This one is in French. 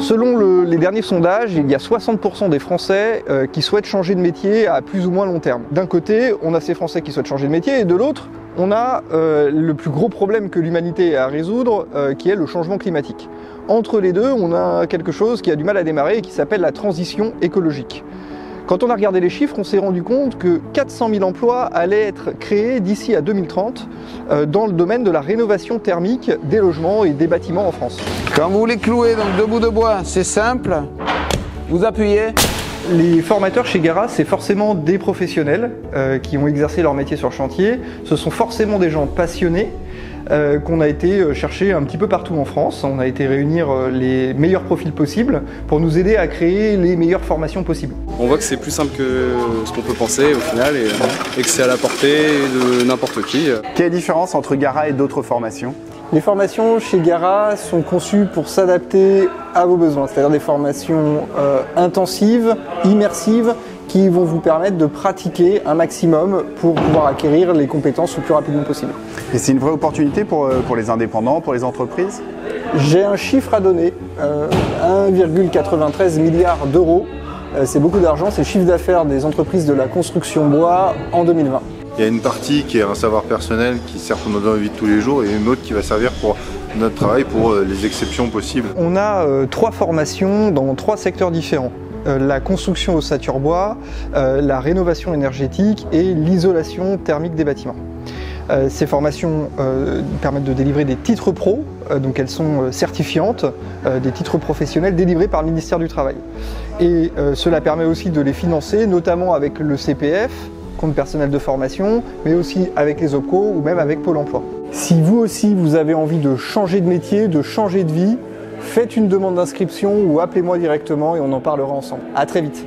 Selon les derniers sondages, il y a 60% des Français qui souhaitent changer de métier à plus ou moins long terme. D'un côté, on a ces Français qui souhaitent changer de métier, et de l'autre, on a le plus gros problème que l'humanité a à résoudre, qui est le changement climatique. Entre les deux, on a quelque chose qui a du mal à démarrer et qui s'appelle la transition écologique. Quand on a regardé les chiffres, on s'est rendu compte que 400 000 emplois allaient être créés d'ici à 2030 dans le domaine de la rénovation thermique des logements et des bâtiments en France. Quand vous voulez clouer donc 2 bouts de bois, c'est simple, vous appuyez. Les formateurs chez Gara, c'est forcément des professionnels qui ont exercé leur métier sur chantier. Ce sont forcément des gens passionnés qu'on a été chercher un petit peu partout en France. On a été réunir les meilleurs profils possibles pour nous aider à créer les meilleures formations possibles. On voit que c'est plus simple que ce qu'on peut penser au final et que c'est à la portée de n'importe qui. Quelle est la différence entre Gara et d'autres formations ? Les formations chez Gara sont conçues pour s'adapter à vos besoins, c'est-à-dire des formations intensives, immersives, qui vont vous permettre de pratiquer un maximum pour pouvoir acquérir les compétences le plus rapidement possible. Et c'est une vraie opportunité pour les indépendants, pour les entreprises ? J'ai un chiffre à donner, 1,93 milliard d'euros. C'est beaucoup d'argent, c'est le chiffre d'affaires des entreprises de la construction bois en 2020. Il y a une partie qui est un savoir personnel qui sert pour notre vie de tous les jours et une autre qui va servir pour notre travail, pour les exceptions possibles. On a 3 formations dans 3 secteurs différents. La construction ossature bois, la rénovation énergétique et l'isolation thermique des bâtiments. Ces formations permettent de délivrer des titres pro, donc elles sont certifiantes, des titres professionnels délivrés par le ministère du Travail. Et cela permet aussi de les financer, notamment avec le CPF, compte personnel de formation, mais aussi avec les OPCO ou même avec Pôle emploi. Si vous aussi vous avez envie de changer de métier, de changer de vie, faites une demande d'inscription ou appelez-moi directement et on en parlera ensemble. À très vite.